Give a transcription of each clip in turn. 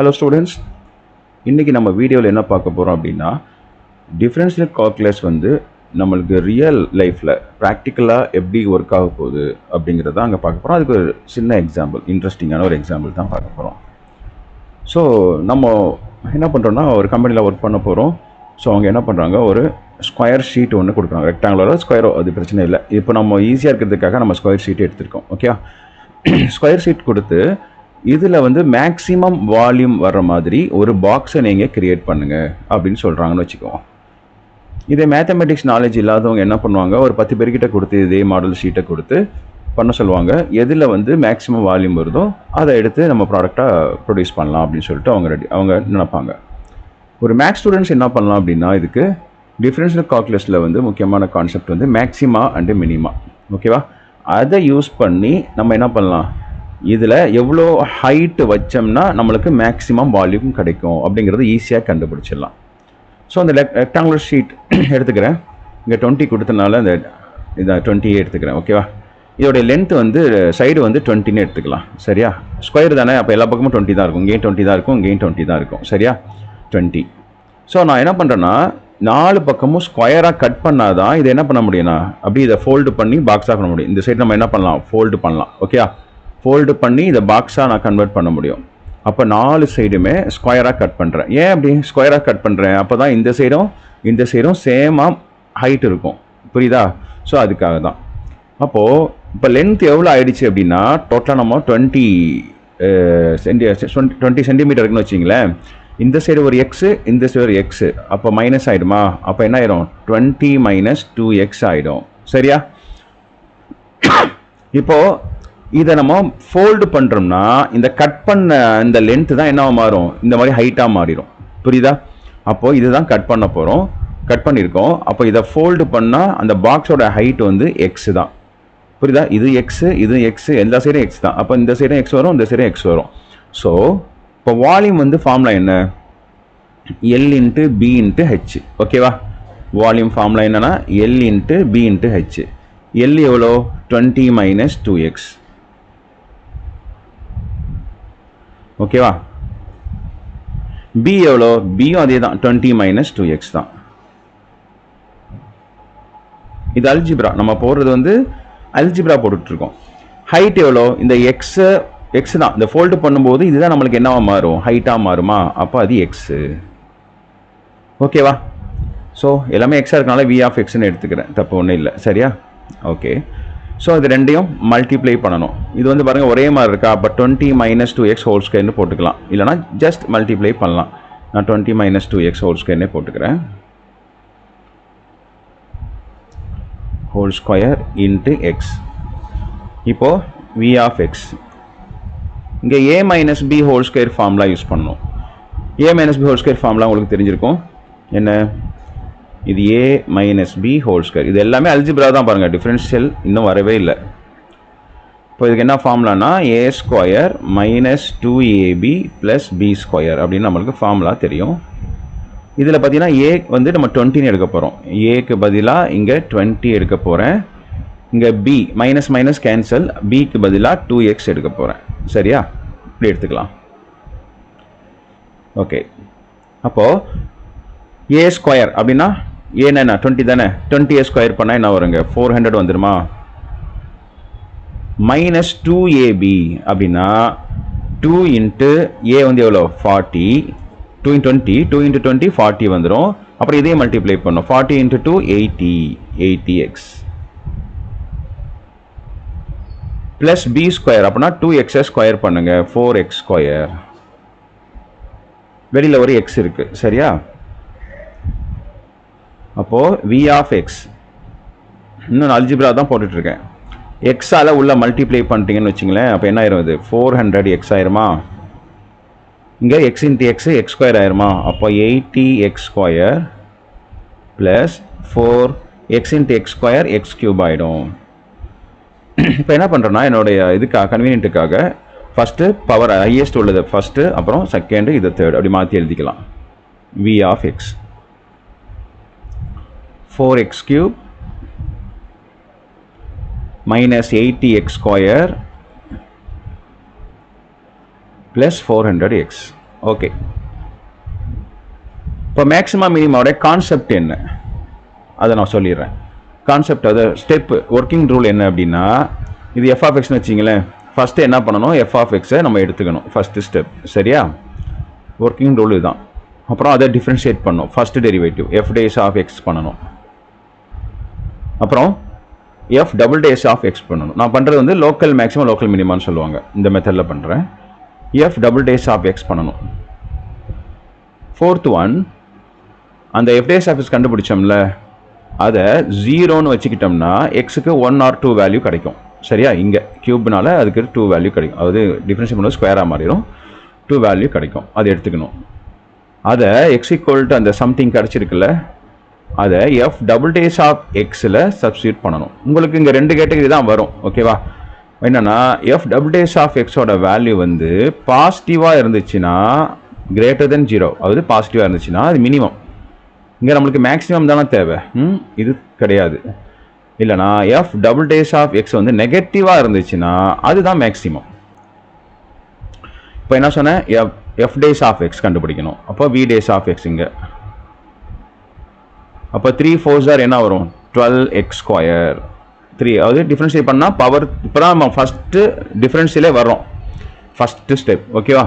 Hello students, இன்றைக்கி நம்ம வீடியோவில் என்ன பார்க்க போகிறோம் அப்படின்னா, டிஃப்ரென்ஷியல் கால்குலஸ் வந்து நம்மளுக்கு ரியல் லைஃப்பில் ப்ராக்டிக்கலாக எப்படி ஒர்க் ஆக போகுது அப்படிங்கிறத அங்கே பார்க்க போகிறோம். அதுக்கு ஒரு சின்ன எக்ஸாம்பிள், இன்ட்ரெஸ்டிங்கான ஒரு எக்ஸாம்பிள் தான் பார்க்க போகிறோம். ஸோ நம்ம என்ன பண்ணுறோன்னா, ஒரு கம்பெனியில் ஒர்க் பண்ண போகிறோம். ஸோ அவங்க என்ன பண்ணுறாங்க, ஒரு ஸ்கொயர் ஷீட் ஒன்று கொடுக்குறாங்க. ரெக்டாங்குலரோ ஸ்கொயரோ அது பிரச்சனை இல்லை. இப்போ நம்ம ஈஸியாக இருக்கிறதுக்காக நம்ம ஸ்கொயர் ஷீட் எடுத்திருக்கோம். ஓகே, ஸ்கொயர் ஷீட் கொடுத்து இதில் வந்து மேக்ஸிமம் வால்யூம் வர்ற மாதிரி ஒரு பாக்ஸை நீங்கள் க்ரியேட் பண்ணுங்கள் அப்படின்னு சொல்கிறாங்கன்னு வச்சுக்கோங்க. இதே மேத்தமெட்டிக்ஸ் நாலேஜ் இல்லாதவங்க என்ன பண்ணுவாங்க, ஒரு 10 பேர்கிட்ட கொடுத்து இதே மாடல் ஷீட்டை கொடுத்து பண்ண சொல்லுவாங்க. எதில் வந்து மேக்ஸிமம் வால்யூம் வருதோ அதை எடுத்து நம்ம ப்ராடக்டாக ப்ரொடியூஸ் பண்ணலாம் அப்படின்னு சொல்லிட்டு அவங்க நினைப்பாங்க. ஒரு மேக்ஸ் ஸ்டூடெண்ட்ஸ் என்ன பண்ணலாம் அப்படின்னா, இதுக்கு டிஃபரன்ஷியல் கால்குலஸில் வந்து முக்கியமான கான்செப்ட் வந்து மேக்ஸிமா அண்டு மினிமா. ஓகேவா, அதை யூஸ் பண்ணி நம்ம என்ன பண்ணலாம், இதில் எவ்வளோ ஹைட்டு வச்சோம்னா நம்மளுக்கு மேக்ஸிமம் வால்யூம் கிடைக்கும் அப்படிங்கிறது ஈஸியாக கண்டுபிடிச்சிடலாம். ஸோ அந்த ரெக்டாங்குலர் ஷீட் எடுத்துக்கிறேன். இங்கே 20 கொடுத்தனால இந்த இதை 20 எடுத்துக்கிறேன். ஓகேவா, இதோடைய லென்த் வந்து சைடு வந்து 20ன்னு எடுத்துக்கலாம். சரியா, ஸ்கொயர் தானே, அப்போ எல்லா பக்கமும் 20 தான் இருக்கும். இங்கேயும் 20 தான் இருக்கும், இங்கேயும் 20 தான் இருக்கும். சரியா, 20. ஸோ நான் என்ன பண்ணுறேன்னா, 4 பக்கமும் ஸ்கொயராக கட் பண்ணால் தான் இதை என்ன பண்ண முடியும்னா, அப்படி இதை ஃபோல்டு பண்ணி பாக்ஸாக பண்ண முடியும். இந்த சைடு நம்ம என்ன பண்ணலாம், ஃபோல்டு பண்ணலாம். ஓகே, ஃபோல்டு பண்ணி இதை பாக்ஸாக நான் கன்வெர்ட் பண்ண முடியும். அப்போ 4 சைடுமே ஸ்கொயராக கட் பண்ணுறேன். ஏன் அப்படி ஸ்கொயராக கட் பண்ணுறேன், அப்போ தான் இந்த சைடும் சேமாக ஹைட் இருக்கும். புரியுதா? ஸோ அதுக்காக தான். அப்போது இப்போ லென்த் எவ்வளோ ஆயிடுச்சு அப்படின்னா, டோட்டலாக நம்ம 20 சென்டிமீட்டர் இருக்குன்னு வச்சிங்களேன். இந்த சைடு ஒரு எக்ஸு, இந்த சைடு ஒரு எக்ஸு, அப்போ மைனஸ் ஆகிடுமா? அப்போ என்ன ஆயிடும், 20 மைனஸ் 2x ஆகிடும். சரியா, இப்போது இதை நம்ம ஃபோல்டு பண்ணுறோம்னா இந்த கட் பண்ண இந்த லென்த்து தான் என்ன மாறும், இந்த மாதிரி ஹைட்டாக மாறிடும். புரியுதா? அப்போது இதுதான் கட் பண்ண போகிறோம், கட் பண்ணியிருக்கோம். அப்போ இதை ஃபோல்டு பண்ணால் அந்த பாக்ஸோட ஹைட் வந்து எக்ஸு தான். புரியுதா? இது எக்ஸு, இது எக்ஸு, எல்லா சைடும் எக்ஸ் தான். அப்போ இந்த சைடும் எக்ஸ் வரும், இந்த சைடும் எக்ஸ் வரும். ஸோ இப்போ வால்யூம் வந்து ஃபார்முலா என்ன, L into P into H. ஓகேவா, வால்யூம் ஃபார்முலா என்னன்னா L into P into H. L எவ்வளோ, 20 மைனஸ் 2x. ஓகேவா, பி எவ்வளோ, பியும் அதே தான், 20 மைனஸ் 2x தான். இது அல்ஜிப்ரா, நம்ம போடுறது வந்து அல்ஜிப்ரா போட்டுட்ருக்கோம். ஹைட் எவ்வளோ, இந்த எக்ஸ் தான். இந்த ஃபோல்டு பண்ணும்போது இதுதான் நம்மளுக்கு என்னவா மாறும், ஹைட்டாக மாறுமா? அப்போ அது எக்ஸு. ஓகேவா, ஸோ எல்லாமே எக்ஸாக இருக்கனால வி ஆஃப் எக்ஸ்ன்னு எடுத்துக்கிறேன், தப்பு ஒன்றும் இல்லை. சரியா, ஓகே. ஸோ இது ரெண்டையும் மல்டிப்ளை பண்ணணும். இது வந்து பாருங்கள் ஒரே மாதிரி இருக்கா, அப்போ 20 மைனஸ் 2x ஹோல் ஸ்கொயர்னு போட்டுக்கலாம். இல்லைனா ஜஸ்ட் மல்டிப்ளை பண்ணலாம். நான் 20 மைனஸ் 2x ஹோல் ஸ்கொயர்னே போட்டுக்கிறேன். Whole square into x. இப்போது வி ஆஃப் எக்ஸ். இங்கே a minus b whole square formula use பண்ணணும். A minus b whole square formula உங்களுக்கு தெரிஞ்சிருக்கும். என்ன, இது a minus b whole square. இது எல்லாமே அல்ஜிப்ரா தான் பாருங்கள், டிஃபரன்ஷியல் இன்னும் வரவே இல்லை. இப்போ இதுக்கு என்ன ஃபார்முலானா, a square minus 2ab plus b square அப்படின்னு நம்மளுக்கு ஃபார்முலா தெரியும். இதில் பார்த்தீங்கன்னா ஏ வந்து நம்ம 20 எடுக்க போகிறோம். ஏக்கு பதிலாக இங்கே 20 எடுக்க போகிறேன். இங்கே பி மைனஸ் மைனஸ் கேன்சல், பிக்கு பதிலாக 2x எடுக்க போகிறேன். சரியா, இப்படி எடுத்துக்கலாம். ஓகே, அப்போது ஏ ஸ்கொயர் அப்படின்னா ஏன்னா 20 தானே, 20 ஸ்கொயர் பண்ணால் என்ன வருங்க, 400 வந்துடுமா? மைனஸ் 2ab அப்படின்னா 2 இன்ட்டு ஏ வந்து எவ்வளோ, 40, 2 இன்ட்டு 20, 2 இன்ட்டு 20 40 வந்துடும். அப்புறம் இதையும் மல்டிப்ளை பண்ணோம், 40 into 2 80x plus b square அப்படின்னா 2x ஸ்கொயர் பண்ணுங்க, 4x ஸ்கொயர். வெளியில் ஒரு எக்ஸ் இருக்குது. சரியா, அப்போது வி ஆஃப் எக்ஸ், இன்னும் அல்ஜிப்ரா தான் போட்டுட்ருக்கேன். எக்ஸால் உள்ள மல்டிப்ளை பண்ணிட்டீங்கன்னு வச்சிங்களேன், அப்போ என்ன ஆயிரும், இது 400x ஆயிருமா? இங்கே எக்ஸ் இன்ட்டு எக்ஸ் ஸ்கொயர் ஆயிருமா? அப்போ 80x square plus 4x into X square X cube ஆகிடும். இப்போ என்ன பண்ணுறேன்னா, என்னுடைய இதுக்காக கன்வீனியன்ட்டுக்காக ஃபஸ்ட்டு பவர் ஹையஸ்ட் உள்ளது ஃபஸ்ட்டு, அப்புறம் செகண்டு, இது தேர்ட், அப்படி மாற்றி எழுதிக்கலாம். V of X 4x cube minus 80x square plus 400x. Okay, இப்போ மேக்ஸிமம் மினிமோட கான்செப்ட் என்ன அதை நான் சொல்லிடுறேன். கான்செப்ட் அது ஸ்டெப் ஒர்க்கிங் ரூல் என்ன அப்படின்னா, இது எஃப் ஆஃப் எக்ஸ்னு வச்சிங்களேன். ஃபஸ்ட்டு என்ன பண்ணணும், எஃப் ஆஃப் எக்ஸை நம்ம எடுத்துக்கணும் ஃபஸ்ட்டு ஸ்டெப். சரியா? ஒர்க்கிங் ரூல் இதுதான். அப்புறம் அதை டிஃப்ரென்ஷியேட் பண்ணணும். First derivative F dash of X பண்ணணும். அப்புறம் F double dash of X பண்ணணும். நான் பண்ணுறது வந்து லோக்கல் மேக்ஸிமம் லோக்கல் மினிமம்னு சொல்லுவாங்க, இந்த மெத்தடில் பண்ணுறேன். F double dash of X பண்ணணும். ஃபோர்த் ஒன், அந்த எஃப் டேஸ் ஆஃப் எக்ஸ் கண்டுபிடிச்சோம்ல, அதை 0ன்னு வச்சுக்கிட்டோம்னா எக்ஸுக்கு 1 or 2 வேல்யூ கிடைக்கும். சரியா? இங்கே க்யூப்னால அதுக்கு 2 வேல்யூ கிடைக்கும். அதாவது டிஃபரன்ஷியேட் பண்ணுறது ஸ்கொயராக மாறிடும், 2 வேல்யூ கிடைக்கும். அது எடுத்துக்கணும். அதை எக்ஸ் ஈக்குவல் டு அந்த சம்திங் கிடச்சிருக்குல்ல, அதை எஃப் டபுள் டேஸ் ஆஃப் எக்ஸில் சப்ஸ்டியூட் பண்ணணும். உங்களுக்கு இங்கே 2 கேட்டகரி தான் வரும். ஓகேவா? என்னென்னா எஃப் டபுள் டேஸ் ஆஃப் எக்ஸோட வேல்யூ வந்து பாசிட்டிவாக இருந்துச்சுன்னா கிரேட்டர் தென் 0, அதாவது பாசிட்டிவாக இருந்துச்சுன்னா அது மினிமம். இங்கே நம்மளுக்கு மேக்ஸிமம் தானே தேவை, இது கிடையாது. இல்லைனா F double dash of X வந்து நெகட்டிவாக இருந்துச்சுன்னா அதுதான் மேக்ஸிமம். இப்போ என்ன சொன்னேன், எஃப் டேஸ் ஆஃப் எக்ஸ் கண்டுபிடிக்கணும். அப்போ வி டேஸ் ஆஃப் எக்ஸ் இங்கே. அப்போ 3 4s என்ன வரும், 12x². 3 அதாவது டிஃபரன்ஷியேட் பண்ணால் பவர். இப்போ தான் நம்ம ஃபஸ்ட்டு டிஃபரன்ஷியலே வர்றோம், ஃபஸ்ட்டு ஸ்டெப். ஓகேவா?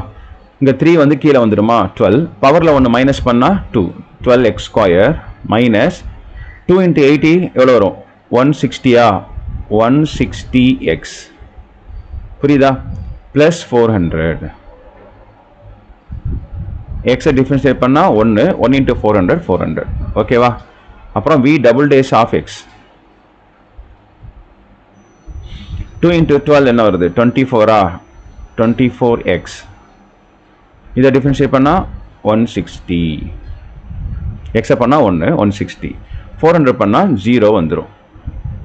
இங்கே 3 வந்து கீழே வந்துடுமா, 12 பவரில் 1 மைனஸ் பண்ணால் 2, 12x² மைனஸ் 2 × 80 எவ்வளோ வரும், 160. 160x புரியுதா, ப்ளஸ் 400. எக்ஸை டிஃபரன்ஷியேட் பண்ணால் 1 × 400 400. ஓகேவா? அப்புறம் V double dash of X 2 × 12 என்ன வருது, 24. 24x. இதை டிஃபரன்ஷியேட் பண்ணால் 160. எக்ஸை பண்ணால் 1 160. 400 பண்ணால் 0 வந்துடும்.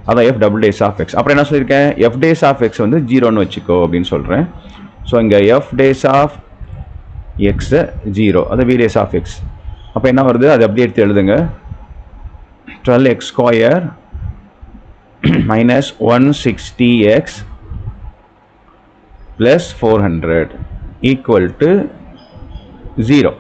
அதான் F double dash of X. அப்புறம் என்ன சொல்லியிருக்கேன், எஃப் டேஸ் ஆஃப் எக்ஸ் வந்து 0ன்னு வச்சுக்கோ அப்படின்னு சொல்கிறேன். ஸோ இங்கே எஃப் டேஸ் ஆஃப் எக்ஸ் 0, அது வி டேஸ் ஆஃப் எக்ஸ். அப்போ என்ன வருது, அது அப்படியே எடுத்து எழுதுங்க. 12x² minus 160x plus 400 equal to 0.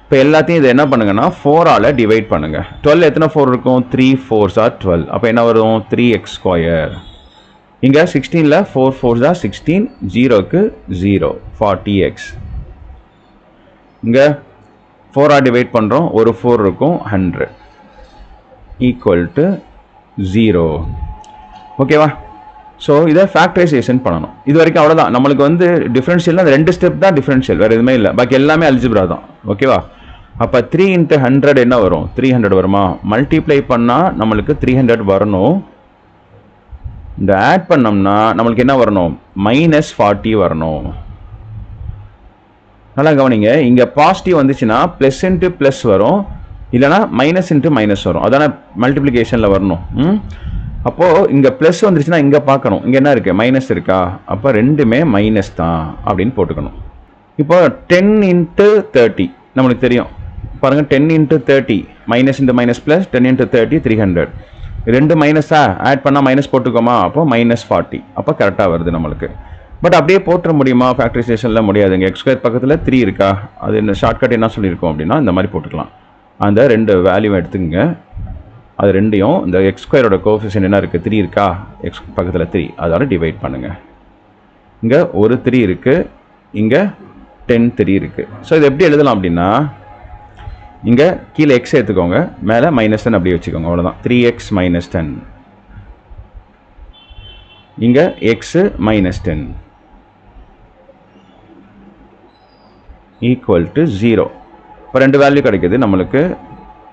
இப்போ எல்லாத்தையும் இதை என்ன பண்ணுங்கன்னா 4ஆல் டிவைட் பண்ணுங்க. 12 எத்தனை 4 இருக்கும், 3 4s are 12. அப்போ என்ன வரும், 3x². இங்கே 16ல் 4 4s are 16, 0க்கு 0, 40x. இங்கே 4ஆல் டிவைட் பண்ணுறோம், ஒரு 4 இருக்கும், 100 ஈக்குவல் டு 0. ஓகேவா? ஸோ இதை ஃபேக்டரைசேஷன் பண்ணணும். இது வரைக்கும் அவ்வளோதான். நம்மளுக்கு வந்து டிஃபரன்ஷியல் அந்த 2 ஸ்டெப் தான் டிஃபரன்ஷியல், வேறு எதுவுமே இல்லை. பாக்கி எல்லாமே அல்ஜிப்ரா தான். ஓகேவா? அப்போ 3 × 100 என்ன வரும், 300 வருமா? மல்டிப்ளை பண்ணால் நம்மளுக்கு 300 வரணும். இந்த ஆட் பண்ணோம்னா நம்மளுக்கு என்ன வரணும், -40 வரணும். நல்லா கவனிங்க, இங்கே பாசிட்டிவ் வந்துச்சுன்னா ப்ளஸ் இன்ட்டு ப்ளஸ் வரும், இல்லைனா மைனஸ் இன்ட்டு மைனஸ் வரும். அதான மல்டிப்ளிகேஷனில் வரணும். அப்போது இங்கே ப்ளஸ் வந்துருச்சுன்னா இங்கே பார்க்கணும், இங்கே என்ன இருக்குது, மைனஸ் இருக்கா? அப்போ ரெண்டுமே மைனஸ் தான் அப்படின்னு போட்டுக்கணும். இப்போ 10 × 30 நம்மளுக்கு தெரியும் பாருங்கள், 10 × 30 மைனஸ் இன்ட்டு மைனஸ் ப்ளஸ் 10 × 30 300. ரெண்டு மைனஸா ஆட் பண்ணால் மைனஸ் போட்டுக்கோமா, அப்போ -40. அப்போ கரெக்டாக வருது நம்மளுக்கு. பட் அப்படியே போட்டுற முடியுமா, ஃபேக்டரைசேஷனில் முடியாதுங்க. x² பக்கத்தில் 3 இருக்கா, அது என்ன ஷார்ட்கட் என்ன சொல்லியிருக்கோம் அப்படின்னா இந்த மாதிரி போட்டுக்கலாம். அந்த 2 வேல்யூ எடுத்துக்கங்க, அது ரெண்டையும் இந்த x² கோஎஃபிஷியன்ட் என்ன இருக்குது, 3 இருக்கா, x பக்கத்தில் 3, அதால் டிவைட் பண்ணுங்கள். இங்கே ஒரு 3 இருக்குது, இங்கே 10 3 இருக்குது. ஸோ இது எப்படி எழுதலாம் அப்படின்னா, இங்கே கீழே x எடுத்துக்கோங்க, மேலே -10 அப்படியே வச்சுக்கோங்க, அவ்வளோதான். 3x - 10. இங்கே x -10 ஈக்குவல் டு 0. இப்போ 2 வேல்யூ கிடைக்குது நம்மளுக்கு.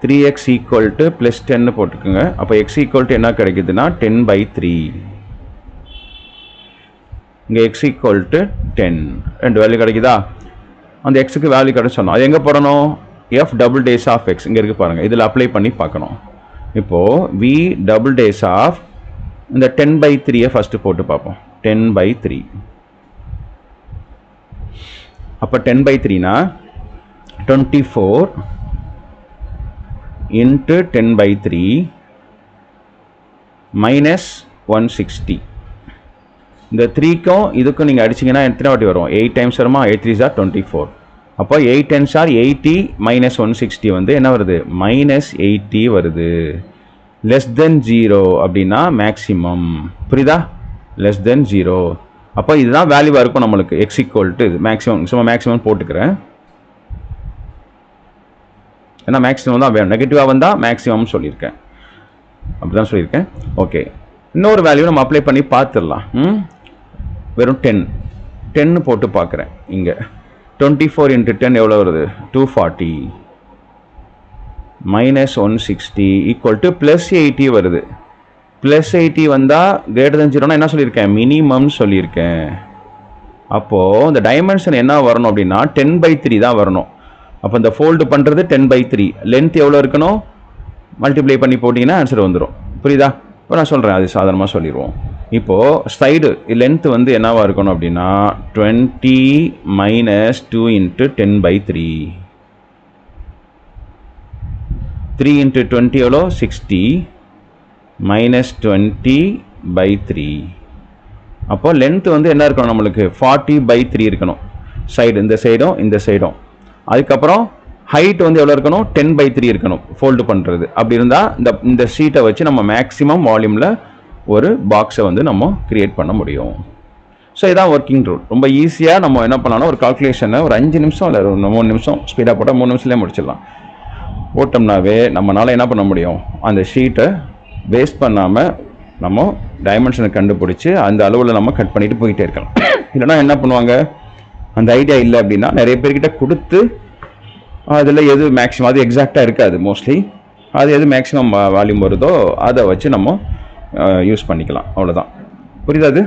3x ஈக்குவல் டு +10 போட்டுக்கோங்க. அப்போ x ஈக்குவல் டு என்ன கிடைக்குதுன்னா 10/3. இங்கே x ஈக்குவல் டு 10. 2 வேல்யூ கிடைக்குதா? அந்த எக்ஸுக்கு வேல்யூ கிடைச்சோம். அது எங்கே போடணும், F double dash of X இங்கே இருக்குது பாருங்கள், இதில் அப்ளை பண்ணி பார்க்கணும். இப்போது வி டபுள் டேஸ் ஆஃப் இந்த 10/3 ஃபஸ்ட்டு போட்டு பார்ப்போம். 10/3. அப்போ 10/3னா 24 into 10/3 minus 160. இந்த 3க்கும் இதுக்கும் நீங்கள் அடிச்சிங்கன்னா எத்தனை வாட்டி வரும், 8 டைம்ஸ் வருமா, 8 3s are 24. அப்போ 8 10s are 80 minus 160 வந்து என்ன வருது -80 வருது. லெஸ் தென் 0 அப்படின்னா மேக்ஸிமம். புரியுதா? Less than 0. அப்போ இதுதான் வேல்யூவாக இருக்கும் நம்மளுக்கு. எக்ஸ் ஈக்குவல் டு இது மேக்ஸிமம். சும்மா மேக்ஸிமம் போட்டுக்கிறேன், ஏன்னா மேக்ஸிமம் தான் வேணும். நெகட்டிவாக வந்தால் மேக்ஸிமம் சொல்லியிருக்கேன், அப்படி தான் சொல்லியிருக்கேன். ஓகே, இன்னொரு வேல்யூ நம்ம அப்ளை பண்ணி பார்த்துடலாம். வெறும் 10 போட்டு பார்க்குறேன். இங்கே 24 × 10 எவ்வளோ வருது? 240 -160 ஈக்குவல் டு +80 வருது. +80 வந்தால் கிரேட்டர் தென் 0னா என்ன சொல்லியிருக்கேன்? மினிமம் சொல்லியிருக்கேன். அப்போது இந்த டைமென்ஷன் என்ன வரணும் அப்படின்னா 10/3 தான் வரணும். அப்போ இந்த ஃபோல்டு பண்ணுறது 10/3. லென்த் எவ்வளோ இருக்கணும்? மல்டிப்ளை பண்ணி போட்டிங்கன்னா ஆன்சர் வந்துடும். புரியுதா? இப்போ நான் சொல்கிறேன், அது சாதாரணமாக சொல்லிடுவோம். இப்போது சைடு லென்த் வந்து என்னவாக இருக்கணும் அப்படின்னா 20 - 2 × 10/3. 3 × 20 எவ்வளோ? 60 -20/3. அப்போ லென்த் வந்து என்ன இருக்கணும் நம்மளுக்கு? 40/3 இருக்கணும். சைடு இந்த சைடும் இந்த சைடும். அதுக்கப்புறம் ஹைட் வந்து எவ்வளோ இருக்கணும்? 10/3 இருக்கணும் ஃபோல்டு பண்ணுறது. அப்படி இருந்தால் இந்த ஷீட்டை வச்சு நம்ம மேக்ஸிமம் வால்யூமில் ஒரு பாக்ஸை வந்து நம்ம கிரியேட் பண்ண முடியும். ஸோ இதான் ஒர்க்கிங் ரூல். ரொம்ப ஈஸியாக நம்ம என்ன பண்ணலாம்னா ஒரு கால்குலேஷனை ஒரு 5 நிமிஷம் இல்லை 3 நிமிஷம் ஸ்பீடாக போட்டால் 3 நிமிஷத்துலேயே முடிச்சிடலாம். போட்டோம்னாவே நம்மளால் என்ன பண்ண முடியும்? அந்த ஷீட்டை வேஸ்ட் பண்ணாமல் நம்ம டைமென்ஷனை கண்டுபிடிச்சி அந்த அளவில் நம்ம கட் பண்ணிட்டு போயிட்டே இருக்கலாம். இல்லைனா என்ன பண்ணுவாங்க, அந்த ஐடியா இல்லை அப்படின்னா நிறைய பேர்கிட்ட கொடுத்து அதில் எது மேக்ஸிமம், அது எக்ஸாக்டாக இருக்காது மோஸ்ட்லி. அது எது மேக்ஸிமம் வால்யூம் வருதோ அதை வச்சு நம்ம யூஸ் பண்ணிக்கலாம். அவ்வளோதான். புரியுதா? அது